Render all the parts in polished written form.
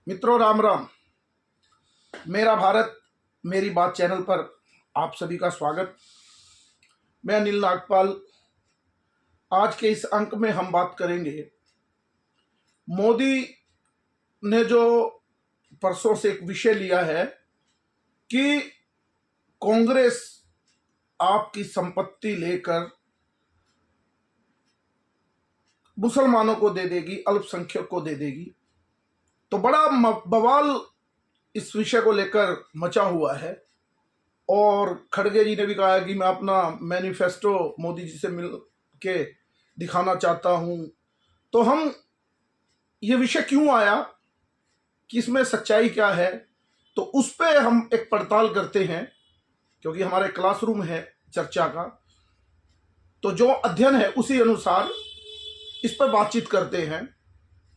मित्रों, राम राम। मेरा भारत मेरी बात चैनल पर आप सभी का स्वागत। मैं अनिल नागपाल। आज के इस अंक में हम बात करेंगे मोदी ने जो परसों से एक विषय लिया है कि कांग्रेस आपकी संपत्ति लेकर मुसलमानों को दे देगी, अल्पसंख्यक को दे देगी। तो बड़ा बवाल इस विषय को लेकर मचा हुआ है और खड़गे जी ने भी कहा है कि मैं अपना मैनिफेस्टो मोदी जी से मिल के दिखाना चाहता हूं। तो हम ये विषय क्यों आया, कि इसमें सच्चाई क्या है, तो उस पर हम एक पड़ताल करते हैं, क्योंकि हमारे क्लासरूम है चर्चा का। तो जो अध्ययन है उसी अनुसार इस पर बातचीत करते हैं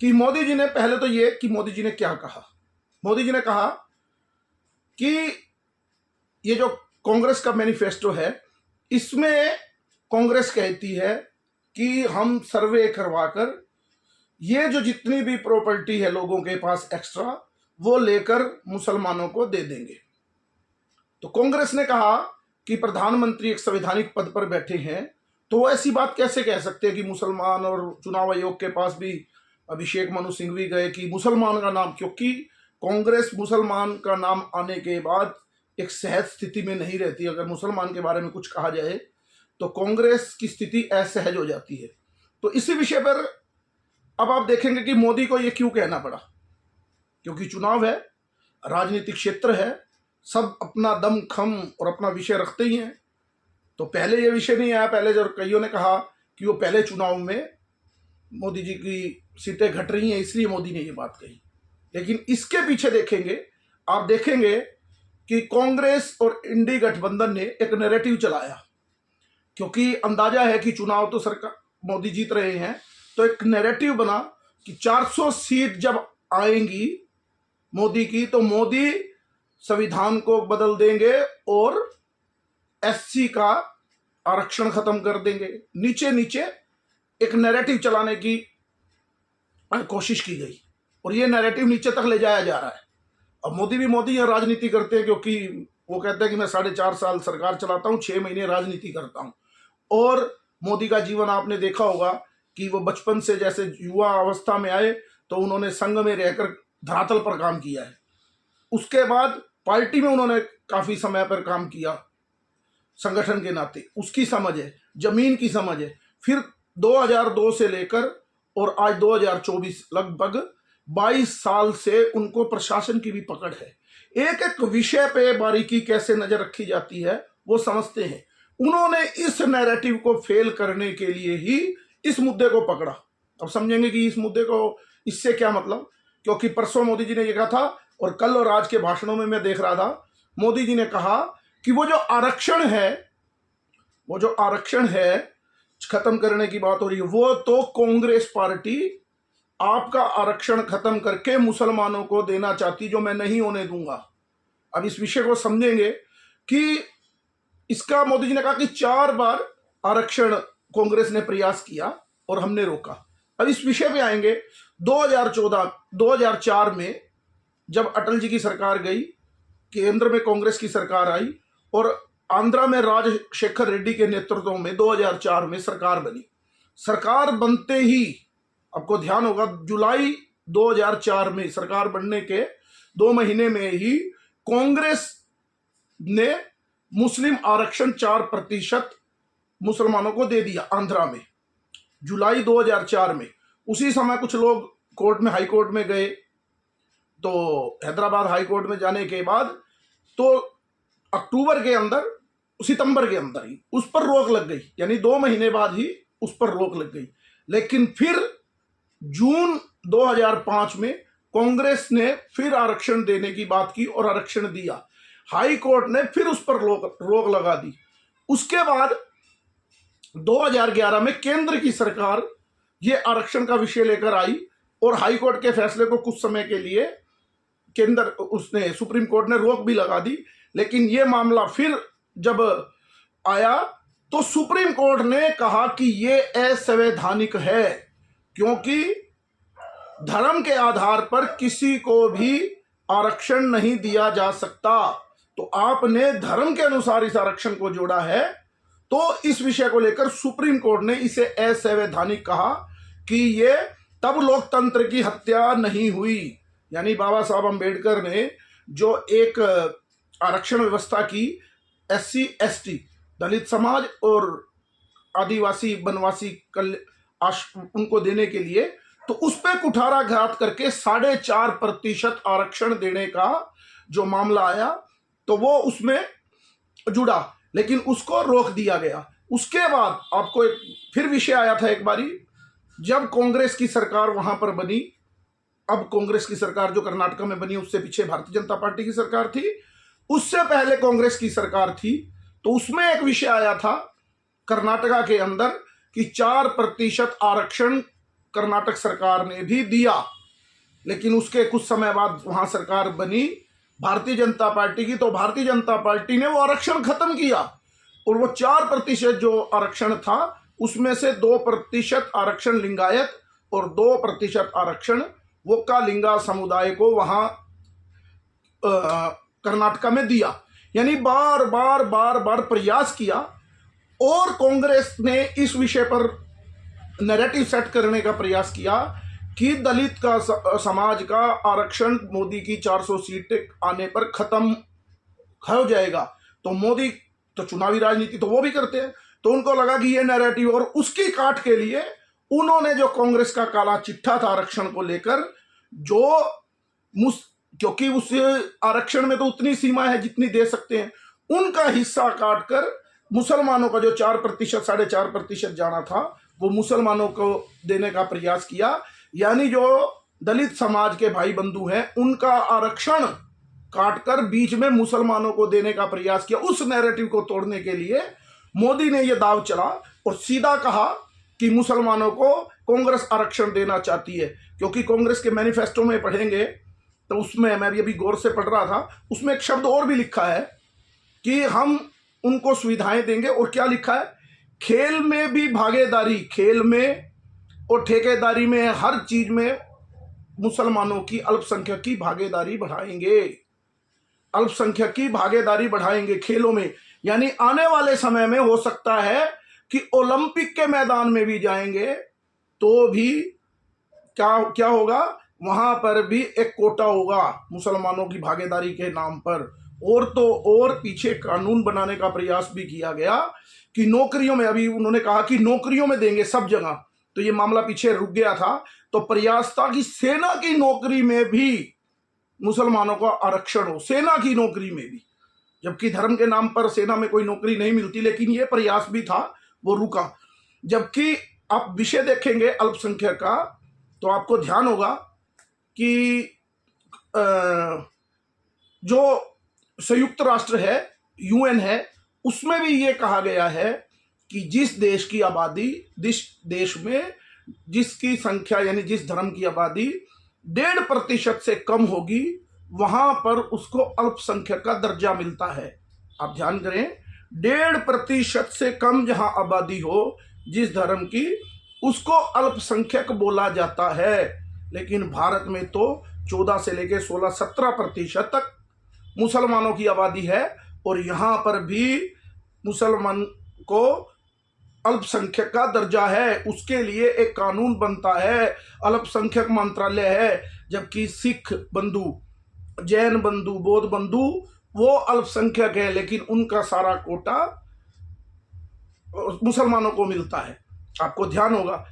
कि मोदी जी ने, पहले तो ये कि मोदी जी ने क्या कहा। मोदी जी ने कहा कि ये जो कांग्रेस का मैनिफेस्टो है, इसमें कांग्रेस कहती है कि हम सर्वे करवाकर ये जो जितनी भी प्रॉपर्टी है लोगों के पास एक्स्ट्रा, वो लेकर मुसलमानों को दे देंगे। तो कांग्रेस ने कहा कि प्रधानमंत्री एक संवैधानिक पद पर बैठे हैं, तो वो ऐसी बात कैसे कह सकते हैं कि मुसलमान, और चुनाव आयोग के पास भी अभिषेक मनु सिंघवी गए कि मुसलमान का नाम, क्योंकि कांग्रेस मुसलमान का नाम आने के बाद एक सहज स्थिति में नहीं रहती। अगर मुसलमान के बारे में कुछ कहा जाए तो कांग्रेस की स्थिति असहज हो जाती है। तो इसी विषय पर अब आप देखेंगे कि मोदी को यह क्यों कहना पड़ा, क्योंकि चुनाव है, राजनीतिक क्षेत्र है, सब अपना दम खम और अपना विषय रखते ही हैं। तो पहले ये विषय नहीं आया। पहले जब कईयों ने कहा कि वो पहले चुनाव में मोदी जी की सीटें घट रही हैं, इसलिए मोदी ने ये बात कही। लेकिन इसके पीछे देखेंगे, आप देखेंगे कि कांग्रेस और इंडी गठबंधन ने एक नैरेटिव चलाया, क्योंकि अंदाजा है कि चुनाव तो सरकार मोदी जीत रहे हैं। तो एक नैरेटिव बना कि 400 सीट जब आएंगी मोदी की, तो मोदी संविधान को बदल देंगे और एससी का आरक्षण खत्म कर देंगे। नीचे नीचे एक नैरेटिव चलाने की कोशिश की गई और ये नैरेटिव नीचे तक ले जाया जा रहा है। अब मोदी भी मोदी यहाँ राजनीति करते हैं, क्योंकि वो कहते हैं कि मैं 4.5 साल सरकार चलाता हूँ, 6 महीने राजनीति करता हूँ। और मोदी का जीवन आपने देखा होगा कि वो बचपन से, जैसे युवा अवस्था में आए तो उन्होंने संघ में रहकर धरातल पर काम किया है। उसके बाद पार्टी में उन्होंने काफी समय पर काम किया, संगठन के नाते उसकी समझ है, जमीन की समझ है। फिर 2002 से लेकर और आज 2024 लगभग 22 साल से उनको प्रशासन की भी पकड़ है। एक एक विषय पे बारीकी कैसे नजर रखी जाती है वो समझते हैं। उन्होंने इस नैरेटिव को फेल करने के लिए ही इस मुद्दे को पकड़ा। अब समझेंगे कि इस मुद्दे को, इससे क्या मतलब, क्योंकि परसों मोदी जी ने ये कहा था और कल और आज के भाषणों में मैं देख रहा था, मोदी जी ने कहा कि वो जो आरक्षण है खत्म करने की बात हो रही है, वो तो कांग्रेस पार्टी आपका आरक्षण खत्म करके मुसलमानों को देना चाहती, जो मैं नहीं होने दूंगा। अब इस विषय को समझेंगे कि इसका मोदी जी ने कहा कि 4 बार आरक्षण कांग्रेस ने प्रयास किया और हमने रोका। अब इस विषय पे आएंगे। 2004 में जब अटल जी की सरकार गई, केंद्र में कांग्रेस की सरकार आई और आंध्रा में राजशेखर रेड्डी के नेतृत्व में 2004 में सरकार बनी। सरकार बनते ही, आपको ध्यान होगा, जुलाई 2004 में सरकार बनने के 2 महीने में ही कांग्रेस ने मुस्लिम आरक्षण 4% मुसलमानों को दे दिया आंध्रा में, जुलाई 2004 में। उसी समय कुछ लोग कोर्ट में, हाई कोर्ट में गए, तो हैदराबाद हाई कोर्ट में जाने के बाद तो अक्टूबर के अंदर, सितंबर के अंदर ही उस पर रोक लग गई, यानी 2 महीने बाद ही उस पर रोक लग गई। लेकिन फिर जून 2005 में कांग्रेस ने फिर आरक्षण देने की बात की और आरक्षण दिया। हाई कोर्ट ने फिर उस पर रोक लगा दी। उसके बाद 2011 में केंद्र की सरकार ये आरक्षण का विषय लेकर आई और हाई कोर्ट के फैसले को कुछ समय के लिए सुप्रीम कोर्ट ने रोक भी लगा दी। लेकिन ये मामला फिर जब आया तो सुप्रीम कोर्ट ने कहा कि ये असंवैधानिक है, क्योंकि धर्म के आधार पर किसी को भी आरक्षण नहीं दिया जा सकता। तो आपने धर्म के अनुसार इस आरक्षण को जोड़ा है, तो इस विषय को लेकर सुप्रीम कोर्ट ने इसे असंवैधानिक कहा कि ये तब लोकतंत्र की हत्या नहीं हुई। यानी बाबा साहब अंबेडकर ने जो एक आरक्षण व्यवस्था की SC ST दलित समाज और आदिवासी वनवासी उनको देने के लिए, तो उस पर कुठाराघात करके 4.5% आरक्षण देने का जो मामला आया तो वो उसमें जुड़ा, लेकिन उसको रोक दिया गया। उसके बाद आपको एक फिर विषय आया था एक बारी, जब कांग्रेस की सरकार वहां पर बनी। अब कांग्रेस की सरकार जो कर्नाटक में बनी, उससे पीछे भारतीय जनता पार्टी की सरकार थी, उससे पहले कांग्रेस की सरकार थी। तो उसमें एक विषय आया था कर्नाटका के अंदर कि 4% आरक्षण कर्नाटक सरकार ने भी दिया, लेकिन उसके कुछ समय बाद वहां सरकार बनी भारतीय जनता पार्टी की, तो भारतीय जनता पार्टी ने वो आरक्षण खत्म किया और वो 4% जो आरक्षण था उसमें से 2% आरक्षण लिंगायत और 2% आरक्षण वोक्का लिंगा समुदाय को वहां कर्नाटका में दिया। यानी बार बार प्रयास किया और कांग्रेस ने इस विषय पर नैरेटिव सेट करने का प्रयास किया कि दलित का समाज का आरक्षण मोदी की 400 सीटें आने पर खत्म हो जाएगा। तो मोदी तो चुनावी राजनीति तो वो भी करते हैं, तो उनको लगा कि ये नैरेटिव, और उसकी काट के लिए उन्होंने जो कांग्रेस का काला चिट्ठा था आरक्षण को लेकर, क्योंकि उस आरक्षण में तो उतनी सीमा है जितनी दे सकते हैं, उनका हिस्सा काटकर मुसलमानों का जो 4% 4.5% जाना था वो मुसलमानों को देने का प्रयास किया। यानी जो दलित समाज के भाई बंधु हैं उनका आरक्षण काटकर बीच में मुसलमानों को देने का प्रयास किया। उस नैरेटिव को तोड़ने के लिए मोदी ने यह दाव चला और सीधा कहा कि मुसलमानों को कांग्रेस आरक्षण देना चाहती है, क्योंकि कांग्रेस के मैनिफेस्टो में पढ़ेंगे तो उसमें, मैं भी अभी गौर से पढ़ रहा था, उसमें एक शब्द और भी लिखा है कि हम उनको सुविधाएं देंगे। और क्या लिखा है? खेल में भी भागीदारी, खेल में और ठेकेदारी में, हर चीज में मुसलमानों की अल्पसंख्यक की भागीदारी बढ़ाएंगे, अल्पसंख्यक की भागीदारी बढ़ाएंगे खेलों में। यानी आने वाले समय में हो सकता है कि ओलंपिक के मैदान में भी जाएंगे तो भी क्या होगा, वहां पर भी एक कोटा होगा मुसलमानों की भागीदारी के नाम पर। और तो और पीछे कानून बनाने का प्रयास भी किया गया कि नौकरियों में, अभी उन्होंने कहा कि नौकरियों में देंगे सब जगह, तो ये मामला पीछे रुक गया था। तो प्रयास था कि सेना की नौकरी में भी मुसलमानों का आरक्षण हो, सेना की नौकरी में भी, जबकि धर्म के नाम पर सेना में कोई नौकरी नहीं मिलती, लेकिन ये प्रयास भी था, वो रुका। जबकि आप विषय देखेंगे अल्पसंख्यक का तो आपको ध्यान होगा कि जो संयुक्त राष्ट्र है, UN है, उसमें भी ये कहा गया है कि जिस देश की आबादी, जिस देश में जिसकी संख्या यानी जिस धर्म की आबादी 1.5% से कम होगी, वहां पर उसको अल्पसंख्यक का दर्जा मिलता है। आप ध्यान करें, 1.5% से कम जहां आबादी हो जिस धर्म की, उसको अल्पसंख्यक बोला जाता है। लेकिन भारत में तो 14 से लेकर 16-17% तक मुसलमानों की आबादी है, और यहां पर भी मुसलमान को अल्पसंख्यक का दर्जा है। उसके लिए एक कानून बनता है, अल्पसंख्यक मंत्रालय है। जबकि सिख बंधु, जैन बंधु, बौद्ध बंधु वो अल्पसंख्यक है, लेकिन उनका सारा कोटा मुसलमानों को मिलता है। आपको ध्यान होगा।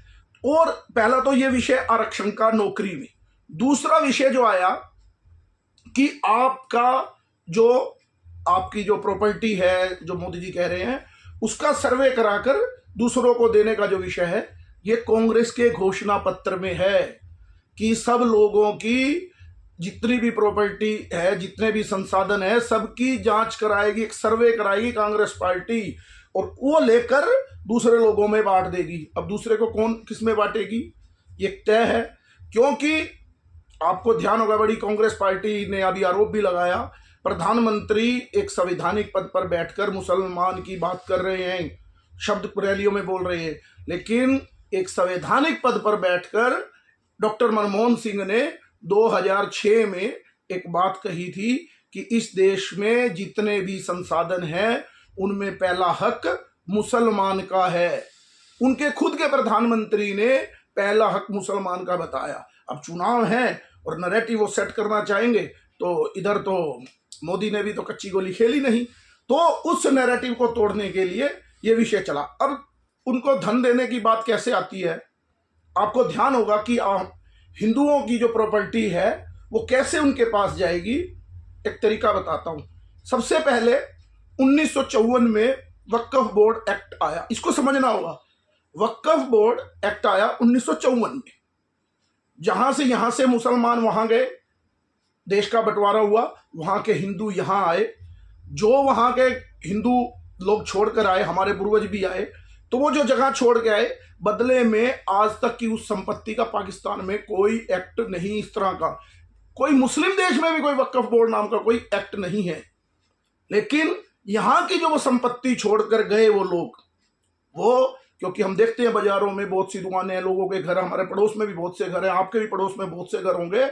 और पहला तो ये विषय आरक्षण का नौकरी में। दूसरा विषय जो आया कि आपकी जो प्रॉपर्टी है, जो मोदी जी कह रहे हैं, उसका सर्वे कराकर दूसरों को देने का जो विषय है, ये कांग्रेस के घोषणा पत्र में है कि सब लोगों की जितनी भी प्रॉपर्टी है, जितने भी संसाधन है, सबकी जांच कराएगी, एक सर्वे कराएगी कांग्रेस पार्टी, और वो लेकर दूसरे लोगों में बांट देगी। अब दूसरे को कौन किस में बांटेगी ये तय है, क्योंकि आपको ध्यान होगा बड़ी कांग्रेस पार्टी ने अभी आरोप भी लगाया, प्रधानमंत्री एक संवैधानिक पद पर बैठकर मुसलमान की बात कर रहे हैं, शब्द रैलियों में बोल रहे हैं, लेकिन एक संवैधानिक पद पर बैठकर डॉक्टर मनमोहन सिंह ने 2006 में एक बात कही थी कि इस देश में जितने भी संसाधन हैं उनमें पहला हक मुसलमान का है। उनके खुद के प्रधानमंत्री ने पहला हक मुसलमान का बताया। अब चुनाव है और नैरेटिव वो सेट करना चाहेंगे, तो इधर तो मोदी ने भी तो कच्ची गोली खेली नहीं, तो उस नैरेटिव को तोड़ने के लिए ये विषय चला। अब उनको धन देने की बात कैसे आती है, आपको ध्यान होगा कि हिंदुओं की जो प्रॉपर्टी है वो कैसे उनके पास जाएगी। एक तरीका बताता हूं। सबसे पहले 1954 में वक्फ बोर्ड एक्ट आया, इसको समझना होगा। वक्फ बोर्ड एक्ट आया 1954 में, जहां से यहां से मुसलमान वहां गए, देश का बंटवारा हुआ, वहां के हिंदू यहां आए, जो वहां के हिंदू लोग छोड़कर आए, हमारे पूर्वज भी आए, तो वो जो जगह छोड़ के आए, बदले में आज तक की उस संपत्ति का पाकिस्तान में कोई एक्ट नहीं, इस तरह का कोई मुस्लिम देश में भी कोई वक्फ बोर्ड नाम का कोई एक्ट नहीं है। लेकिन यहां की जो वो संपत्ति छोड़कर गए वो लोग, वो क्योंकि हम देखते हैं बाजारों में बहुत सी दुकानें हैं, लोगों के घर, हमारे पड़ोस में भी बहुत से घर हैं, आपके भी पड़ोस में बहुत से घर होंगे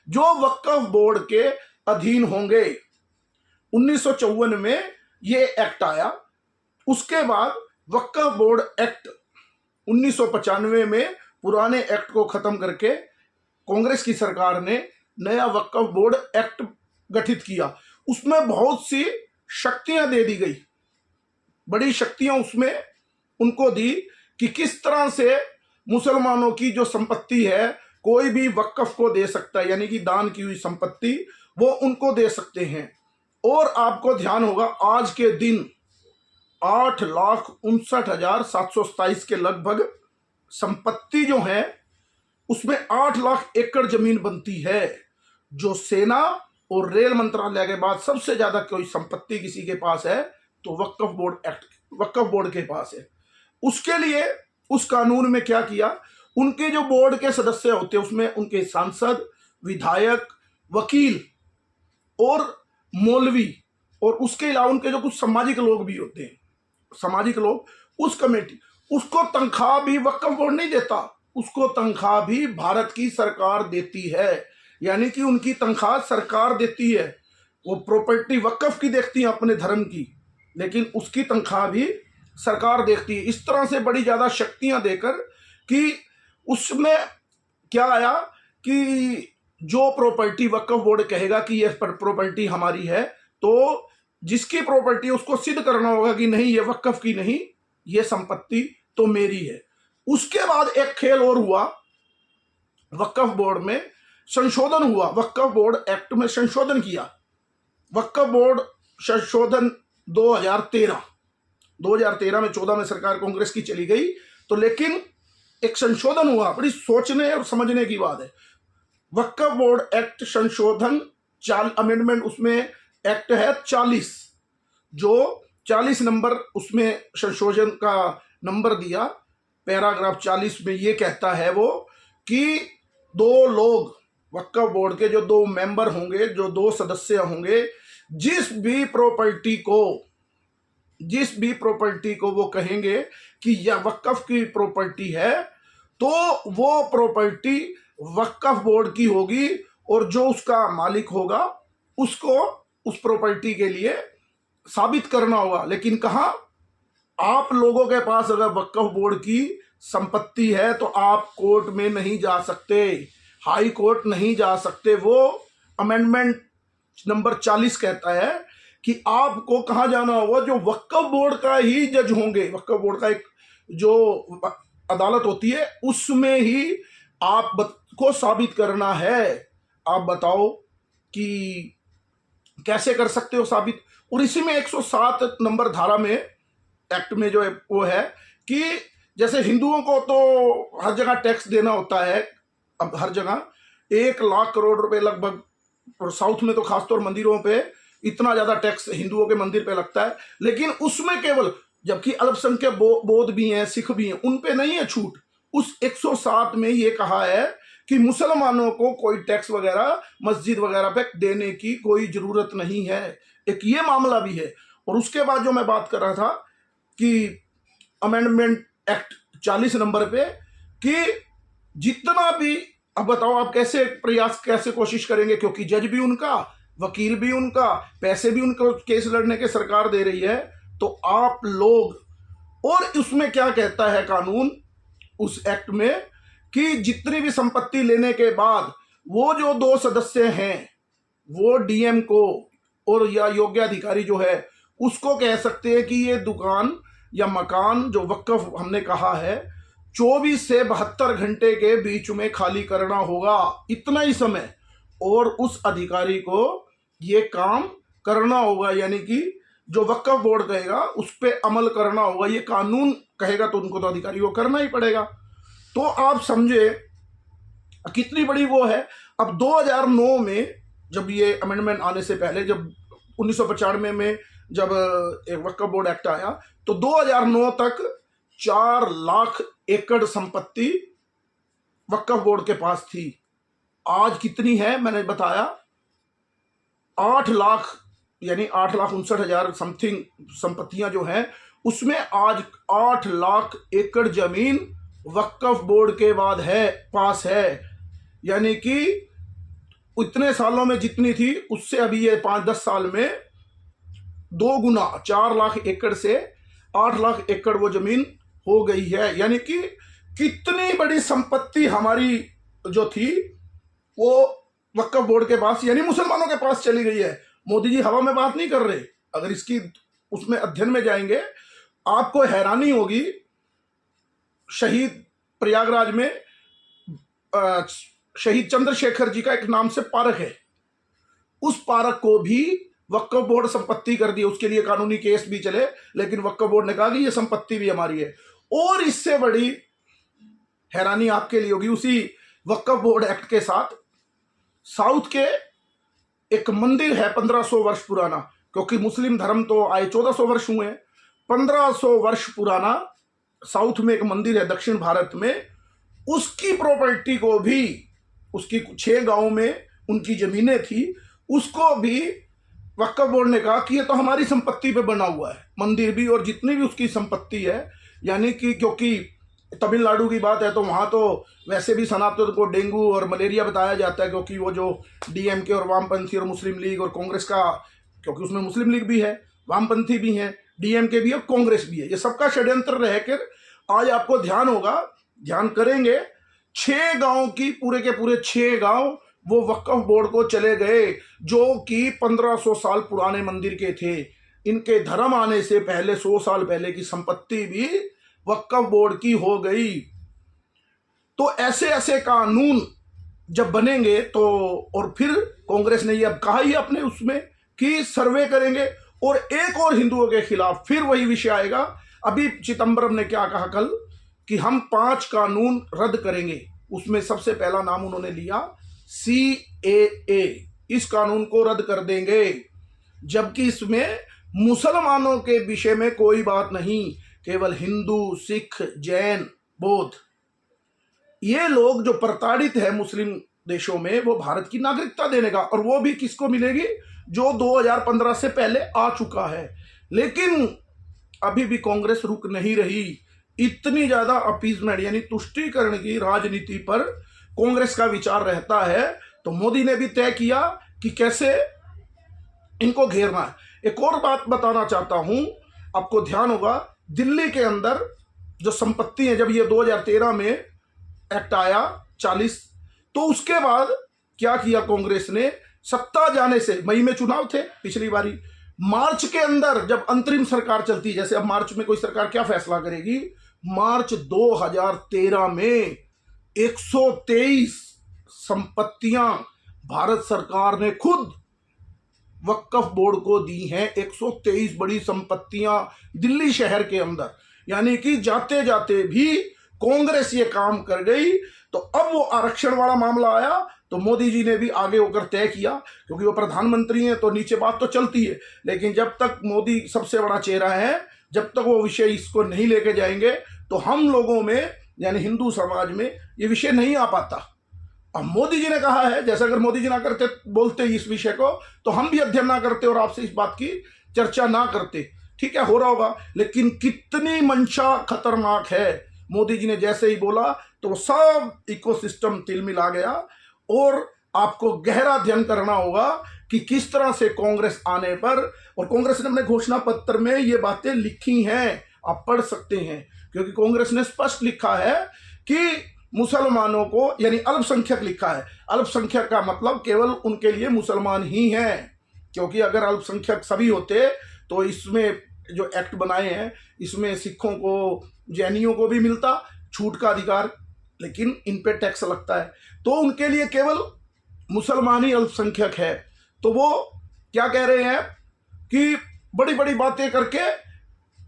जो वक्फ बोर्ड के अधीन होंगे। 1954 में ये एक्ट आया। उसके बाद वक्फ बोर्ड एक्ट 1995 में पुराने एक्ट को खत्म करके कांग्रेस की सरकार ने नया वक्फ बोर्ड एक्ट गठित किया। उसमें बहुत सी शक्तियां दे दी गई, बड़ी शक्तियां उसमें उनको दी कि किस तरह से मुसलमानों की जो संपत्ति है कोई भी वक्फ को दे सकता है, यानी कि दान की हुई संपत्ति वो उनको दे सकते हैं। और आपको ध्यान होगा आज के दिन 8,59,727 के लगभग संपत्ति जो है उसमें 8 लाख एकड़ जमीन बनती है, जो सेना और रेल मंत्रालय के बाद सबसे ज्यादा कोई संपत्ति किसी के पास है तो वक्फ बोर्ड के पास है। उसके लिए उस कानून में क्या किया, उनके जो बोर्ड के सदस्य होते हैं उसमें उनके सांसद, विधायक, वकील और मौलवी, और उसके अलावा उनके जो कुछ सामाजिक लोग भी होते हैं, सामाजिक लोग, उस कमेटी, उसको तनख्वाह भी वक्फ बोर्ड नहीं देता, उसको तनख्वाह भी भारत की सरकार देती है। यानी कि उनकी तनख्वाह सरकार देती है। वो प्रॉपर्टी वक्फ की देखती है अपने धर्म की, लेकिन उसकी तनख्वाह भी सरकार देखती है। इस तरह से बड़ी ज्यादा शक्तियां देकर कि उसमें क्या आया कि जो प्रॉपर्टी वक्फ बोर्ड कहेगा कि यह प्रॉपर्टी हमारी है, तो जिसकी प्रॉपर्टी उसको सिद्ध करना होगा कि नहीं ये वक्फ की नहीं, ये संपत्ति तो मेरी है। उसके बाद एक खेल और हुआ, वक्फ बोर्ड में संशोधन हुआ, वक्फ बोर्ड एक्ट में संशोधन किया। वक्फ बोर्ड संशोधन 2013 में 14 में सरकार कांग्रेस की चली गई, तो लेकिन एक संशोधन हुआ, बड़ी सोचने और समझने की बात है। वक्फ बोर्ड एक्ट संशोधन अमेंडमेंट, उसमें एक्ट है 40, जो 40 नंबर उसमें संशोधन का नंबर दिया। पैराग्राफ 40 में ये कहता है वो कि 2 लोग वक्फ बोर्ड के जो 2 मेंबर होंगे, जो 2 सदस्य होंगे, जिस भी प्रॉपर्टी को वो कहेंगे कि यह वक्फ की प्रॉपर्टी है, तो वो प्रॉपर्टी वक्फ बोर्ड की होगी और जो उसका मालिक होगा उसको उस प्रॉपर्टी के लिए साबित करना होगा। लेकिन कहां, आप लोगों के पास अगर वक्फ बोर्ड की संपत्ति है तो आप कोर्ट में नहीं जा सकते, हाई कोर्ट नहीं जा सकते। वो अमेंडमेंट नंबर 40 कहता है कि आपको कहां जाना होगा, जो वक्फ बोर्ड का ही जज होंगे, वक्फ बोर्ड का एक जो अदालत होती है उसमें ही आपको साबित करना है। आप बताओ कि कैसे कर सकते हो साबित। और इसी में 107 नंबर धारा में एक्ट में जो है वो है कि जैसे हिंदुओं को तो हर जगह टैक्स देना होता है, अब हर जगह 1 लाख करोड़ रुपए लगभग, और साउथ में तो खासतौर मंदिरों पे इतना ज्यादा टैक्स हिंदुओं के मंदिर पे लगता है, लेकिन उसमें केवल, जबकि अल्पसंख्यक बौद्ध भी हैं, सिख भी हैं, उन पे नहीं है छूट। उस 107 में ये कहा है कि मुसलमानों को कोई टैक्स वगैरह मस्जिद वगैरह पे देने की कोई जरूरत नहीं है। एक ये मामला भी है। और उसके बाद जो मैं बात कर रहा था कि अमेंडमेंट एक्ट 40 नंबर पे कि जितना भी अब बताओ आप कैसे प्रयास, कैसे कोशिश करेंगे, क्योंकि जज भी उनका, वकील भी उनका, पैसे भी उनको केस लड़ने के सरकार दे रही है। तो आप लोग, और उसमें क्या कहता है कानून उस एक्ट में, कि जितनी भी संपत्ति लेने के बाद वो जो 2 सदस्य हैं वो डीएम को और या योग्य अधिकारी जो है उसको कह सकते हैं कि ये दुकान या मकान जो वक्फ हमने कहा है 24 से 72 घंटे के बीच में खाली करना होगा, इतना ही समय, और उस अधिकारी को ये काम करना होगा, यानी कि जो वक्फ बोर्ड कहेगा उस पर अमल करना होगा। ये कानून कहेगा तो उनको तो अधिकारी को करना ही पड़ेगा। तो आप समझे कितनी बड़ी वो है। अब 2009 में जब ये अमेंडमेंट आने से पहले, जब 1995 में जब एक वक्फ बोर्ड एक्ट आया, तो 2009 तक 4 लाख एकड़ संपत्ति वक्फ बोर्ड के पास थी। आज कितनी है मैंने बताया, 8 लाख, यानी 8,59,000 समथिंग संपत्तियां जो हैं, उसमें आज 8 लाख एकड़ जमीन वक्फ बोर्ड के बाद है, पास है। यानी कि इतने सालों में जितनी थी उससे अभी ये 5-10 साल में 2 गुना, 4 लाख एकड़ से 8 लाख एकड़ वो जमीन हो गई है। यानी कि कितनी बड़ी संपत्ति हमारी जो थी वो वक्फ बोर्ड के पास, यानी मुसलमानों के पास चली गई है। मोदी जी हवा में बात नहीं कर रहे, अगर इसकी उसमें अध्ययन में जाएंगे आपको हैरानी होगी। शहीद प्रयागराज में शहीद चंद्रशेखर जी का एक नाम से पार्क है, उस पार्क को भी वक्फ बोर्ड संपत्ति कर दी। उसके लिए कानूनी केस भी चले, लेकिन वक्फ बोर्ड ने कहा कि ये संपत्ति भी हमारी है। और इससे बड़ी हैरानी आपके लिए होगी, उसी वक्फ बोर्ड एक्ट के साथ साउथ के एक मंदिर है 1500 वर्ष पुराना, क्योंकि मुस्लिम धर्म तो आए 1400 वर्ष हुए हैं, 1500 वर्ष पुराना साउथ में एक मंदिर है दक्षिण भारत में, उसकी प्रॉपर्टी को भी, उसकी 6 गांव में उनकी जमीनें थी, उसको भी वक्फ बोर्ड ने कहा कि ये तो हमारी संपत्ति पे बना हुआ है, मंदिर भी और जितनी भी उसकी संपत्ति है। यानी कि क्योंकि तमिलनाडु की बात है तो वहाँ तो वैसे भी सनातन को डेंगू और मलेरिया बताया जाता है, क्योंकि वो जो डीएमके और वामपंथी और मुस्लिम लीग और कांग्रेस का, क्योंकि उसमें मुस्लिम लीग भी है, वामपंथी भी हैं, डीएमके भी है, कांग्रेस भी है, ये सबका षड्यंत्र रहकर आज आपको ध्यान होगा, ध्यान करेंगे, 6 गांव की पूरे के पूरे 6 गांव वो वक्फ बोर्ड को चले गए, जो कि 1500 साल पुराने मंदिर के थे। इनके धर्म आने से पहले 100 साल पहले की संपत्ति भी वक्फ बोर्ड की हो गई। तो ऐसे ऐसे कानून जब बनेंगे तो, और फिर कांग्रेस ने ये अब कहा ही अपने उसमें कि सर्वे करेंगे, और एक और हिंदुओं के खिलाफ फिर वही विषय आएगा। अभी चिदंबरम ने क्या कहा कल कि हम 5 कानून रद्द करेंगे, उसमें सबसे पहला नाम उन्होंने लिया CAA, इस कानून को रद्द कर देंगे, जबकि इसमें मुसलमानों के विषय में कोई बात नहीं, केवल हिंदू, सिख, जैन, बौद्ध, ये लोग जो प्रताड़ित है मुस्लिम देशों में, वो भारत की नागरिकता देने का, और वो भी किसको मिलेगी, जो 2015 से पहले आ चुका है। लेकिन अभी भी कांग्रेस रुक नहीं रही, इतनी ज्यादा अपीजमेंट यानी तुष्टीकरण की राजनीति पर कांग्रेस का विचार रहता है। तो मोदी ने भी तय किया कि कैसे इनको घेरना है। एक और बात बताना चाहता हूं, आपको ध्यान होगा, दिल्ली के अंदर जो संपत्ति है, जब ये 2013 में एक्ट आया 40, तो उसके बाद क्या किया कांग्रेस ने, सत्ता जाने से, मई में चुनाव थे पिछली बारी, मार्च के अंदर जब अंतरिम सरकार चलती, जैसे अब मार्च में कोई सरकार क्या फैसला करेगी, मार्च 2013 में 123 संपत्तियां भारत सरकार ने खुद वक्फ बोर्ड को दी हैं। 123 बड़ी संपत्तियां दिल्ली शहर के अंदर, यानी कि जाते जाते भी कांग्रेस ये काम कर गई। तो अब वो आरक्षण वाला मामला आया तो मोदी जी ने भी आगे होकर तय किया, क्योंकि वो प्रधानमंत्री हैं तो नीचे बात तो चलती है, लेकिन जब तक मोदी सबसे बड़ा चेहरा है, जब तक वो विषय इसको नहीं लेके जाएंगे तो हम लोगों में यानी हिंदू समाज में ये विषय नहीं आ पाता। अब मोदी जी ने कहा है, जैसे अगर मोदी जी ना करते, बोलते इस विषय को, तो हम भी अध्ययन ना करते और आपसे इस बात की चर्चा ना करते। ठीक है, हो रहा होगा, लेकिन कितनी मंशा खतरनाक है। मोदी जी ने जैसे ही बोला तो वो सब इकोसिस्टम तिलमिला गया। और आपको गहरा अध्ययन करना होगा कि किस तरह से कांग्रेस आने पर, और कांग्रेस ने अपने घोषणा पत्र में ये बातें लिखी हैं, आप पढ़ सकते हैं, क्योंकि कांग्रेस ने स्पष्ट लिखा है कि मुसलमानों को, यानी अल्पसंख्यक लिखा है, अल्पसंख्यक का मतलब केवल उनके लिए मुसलमान ही हैं, क्योंकि अगर अल्पसंख्यक सभी होते तो इसमें जो एक्ट बनाए हैं इसमें सिखों को, जैनियों को भी मिलता छूट का अधिकार, लेकिन इन पे टैक्स लगता है, तो उनके लिए केवल मुसलमान ही अल्पसंख्यक है। तो वो क्या कह रहे हैं कि बड़ी बड़ी बातें करके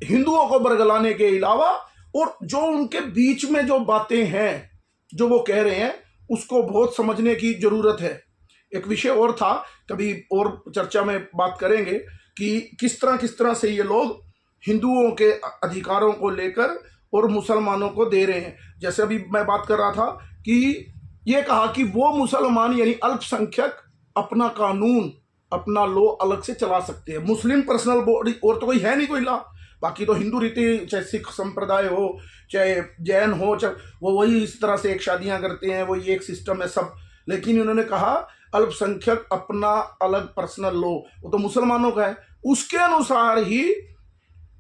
हिंदुओं को बरगलाने के अलावा, और जो उनके बीच में जो बातें हैं जो वो कह रहे हैं उसको बहुत समझने की जरूरत है। एक विषय और था, कभी और चर्चा में बात करेंगे कि किस तरह से ये लोग हिंदुओं के अधिकारों को लेकर और मुसलमानों को दे रहे हैं। जैसे अभी मैं बात कर रहा था कि ये कहा कि वो मुसलमान यानी अल्पसंख्यक अपना कानून, अपना लॉ अलग से चला सकते हैं, मुस्लिम पर्सनल बॉडी और तो कोई है नहीं कोई लॉ, बाकी तो हिंदू रीति, चाहे सिख संप्रदाय हो चाहे जैन हो, चाहे वो वही इस तरह से एक शादियां करते हैं, वो ये एक सिस्टम है सब। लेकिन उन्होंने कहा अल्पसंख्यक अपना अलग पर्सनल लॉ, वो तो मुसलमानों का है, उसके अनुसार ही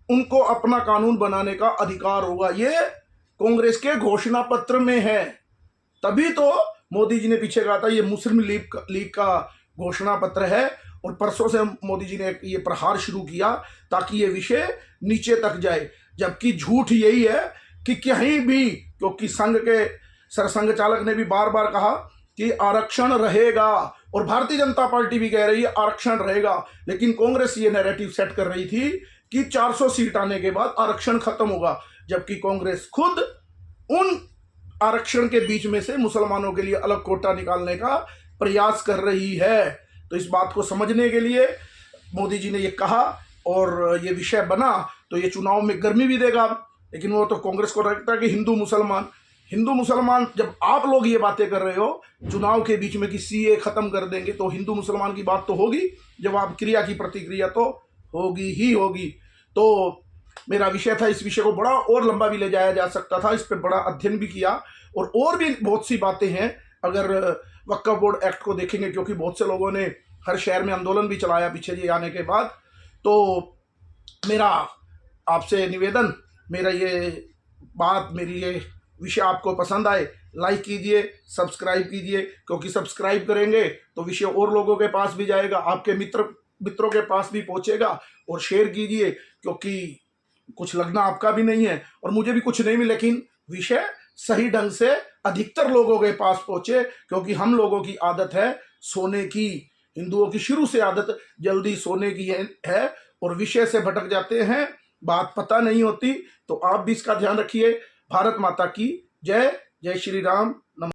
उनको अपना कानून बनाने का अधिकार होगा। ये कांग्रेस के घोषणा पत्र में है, तभी तो मोदी जी ने पीछे कहा था ये मुस्लिम लीग का घोषणा पत्र है, और परसों से मोदी जी ने ये प्रहार शुरू किया ताकि ये विषय नीचे तक जाए। जबकि झूठ यही है कि कहीं भी, क्योंकि संघ के सरसंघ चालक ने भी बार बार कहा कि आरक्षण रहेगा, और भारतीय जनता पार्टी भी कह रही है आरक्षण रहेगा, लेकिन कांग्रेस ये नैरेटिव सेट कर रही थी कि 400 सीट आने के बाद आरक्षण खत्म होगा, जबकि कांग्रेस खुद उन आरक्षण के बीच में से मुसलमानों के लिए अलग कोटा निकालने का प्रयास कर रही है। तो इस बात को समझने के लिए मोदी जी ने ये कहा और ये विषय बना, तो ये चुनाव में गर्मी भी देगा। लेकिन वो तो कांग्रेस को लगता है कि हिंदू मुसलमान, जब आप लोग ये बातें कर रहे हो चुनाव के बीच में कि सीए खत्म कर देंगे, तो हिंदू मुसलमान की बात तो होगी, जवाब क्रिया की प्रतिक्रिया तो होगी ही होगी। तो मेरा विषय था, इस विषय को बड़ा और लंबा भी ले जाया जा सकता था, इस पर बड़ा अध्ययन भी किया, और भी बहुत सी बातें हैं अगर वक्फ बोर्ड एक्ट को देखेंगे, क्योंकि बहुत से लोगों ने हर शहर में आंदोलन भी चलाया पीछे जी आने के बाद। तो मेरा आपसे निवेदन, मेरा ये बात, मेरी ये विषय आपको पसंद आए, लाइक कीजिए, सब्सक्राइब कीजिए, क्योंकि सब्सक्राइब करेंगे तो विषय और लोगों के पास भी जाएगा, आपके मित्रों के पास भी पहुंचेगा। और शेयर कीजिए, क्योंकि कुछ लगना आपका भी नहीं है और मुझे भी कुछ नहीं मिले, लेकिन विषय सही ढंग से अधिकतर लोगों के पास पहुंचे, क्योंकि हम लोगों की आदत है सोने की, हिंदुओं की शुरू से आदत जल्दी सोने की है और विषय से भटक जाते हैं, बात पता नहीं होती। तो आप भी इसका ध्यान रखिए। भारत माता की जय। जय श्री राम।